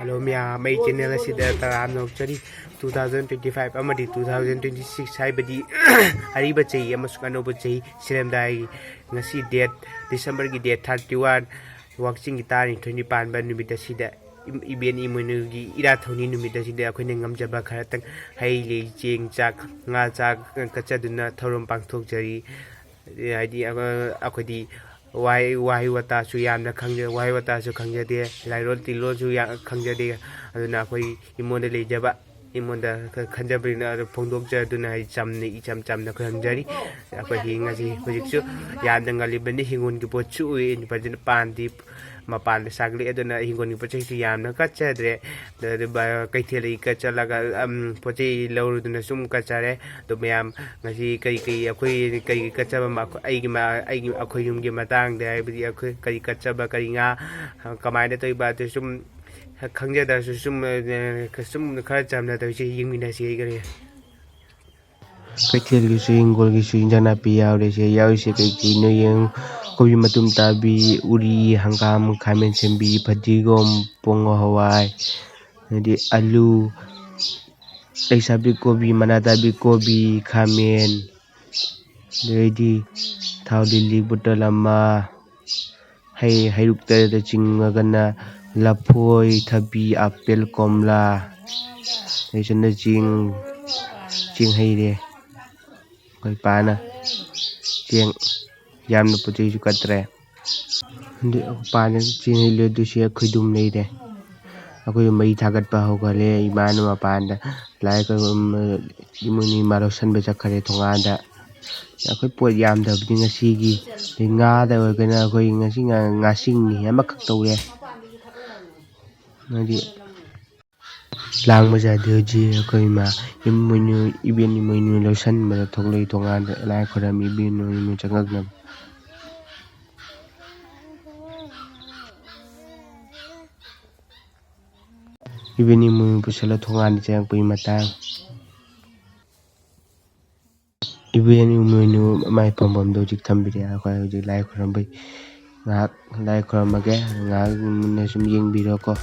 Hello, Mia. My channel is the 2025 amadi 2026 haibadi hariba chai amasuk anoba chai siramdai ngasi date December gi date 31 wakching gi tari 20 pan ban numita sida Eben Emoinu gi ira thoni numita sida akhoi ngamjaba kharatang hai le cheng chak nga chak kachaduna thorom pangthok jari haidi akhodi why wata su yamna khangje why wata su khangje de lairol tilo su ya khangje de aduna khoi imonda lejaba imonda khanjabina phongdok ja aduna chamne icham chamna khanjari akhoi hinga si hojiksu yamna ngalibani hingon gi pochu in pajin pandi mapan sagli aduna hingon gi pochu su yamna kachadre de kaitheli kachalaga pochi lawruduna sum kachare to mayam ngasi kai akhoi kai kachaba ma ai akhoi yum gi matang de ai bidi akhoi kai kachaba kai nga kamaina toi ba to sum khangja da sum khara chamna to si yingmina si gare kaithel gi su ingol gi su injana pi yaure se yawi se kai ki no yang kobi matum tabi uri hangam khamen sembi phajigom pongo hawai di alu leisabi kobi manadabi kobi khamen ready thau lili bottle ama hairukta da chingagana lapoi thabi apel komla leisana ching haire koi pana cheng yamna puchi su katre ndi pana ching haile du sia khidum leide akoi mai thagat pa hogale imanu mapanda lai ka imuni maro san be chakhare thongada akoi pot yam da bni ngasi gi nga da gana akoi ngasi ngasing ni amakak tawre ngadi lang maja de ji akoi ma imunu Eben Emoinu lo san ma thoklei thongada lai khorami bin no changak na Eben Emoinu pusala thongani chang pui matang Eben Emoinu mai pambam do jik thambiri akhoi hojik lai khoram bai ngak lai khoram age ngak ne sum yeng biro ko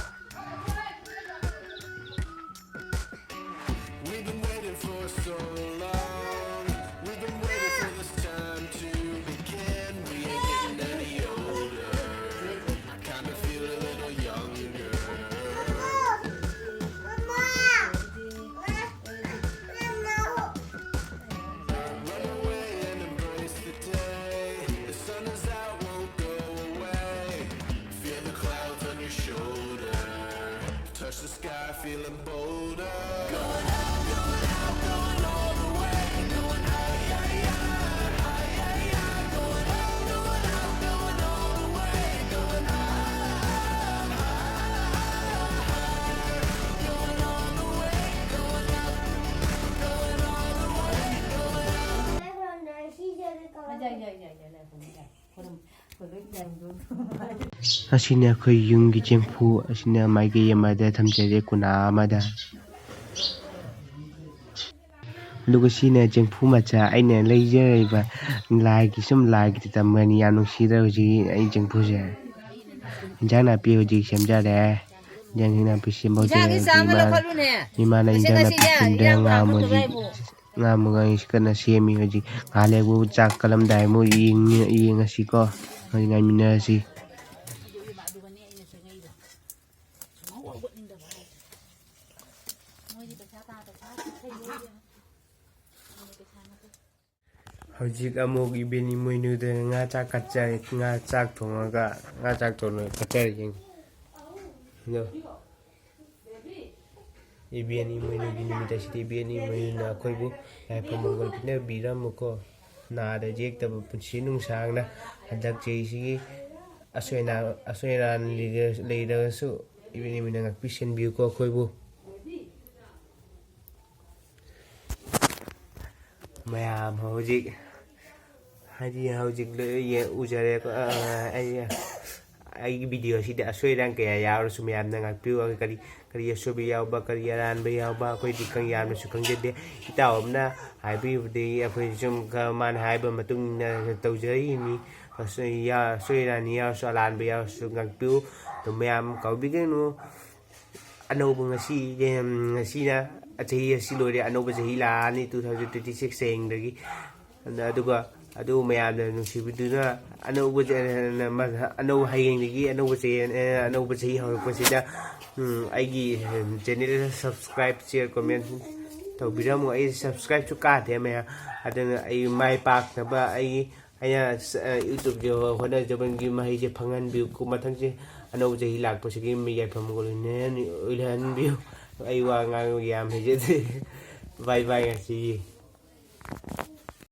touch the sky, feeling bolder. Going out, going all the way. Going high, high, high, high, high. Going out, going all the way. Going high, going all the way. Going up, going all the way. Asina khoi yungi chengphu asina maige yamada thamjare kuna amada lugu sina chengphu macha aina leijaiba laigi sum laigi tamani yanu sida hoji ai chengphu je jana pi hoji semjare jangina pi sembo je imana jana pi semdanga moji ngamuga iskana semi hoji ngale bu chak kalam dai mo ying asiko ngai mina si hojik amog Eben Emoinu de nga chak kachai nga chak thonga nga chak thon kachai jing no Eben Emoinu gi nimita siti Eben Emoinu na khoi bu ai pamongol pine biram ko na da jek ta punsi nung sang na hadak chei si asoina leader su Eben Emoinu ngak pisen bi ko khoi bu mayam hojik haji hojik le ye ujare ko ai video si da soi rang kaya yaw su mayam na ngak piu kari so bi yaw ba kari ran ba yaw ba koi dikang yam su kang de itaw na hai bi de akhoi sum ka man hai ba matung na tawjai ni soi ran ya so lan ba yaw su ngak piu to mayam kau bi ke no anauba ngasina chahi asi lore anauba chahi laani 2026 sayingdagi aduga adu mayamna nungsibiduna anau hayengdagi anauba chahi hawrapasida aigi channel subscribe share comment tawbiramu ai subscribe chu ka the maya adana ai mai pak na ba ai aya YouTube jo hona jabangi mai je phangan bi ku mathang je anau jahi lak pasigi mi yaifam ko ne ulan bi ai wa ngang yam he je bye bye ngasi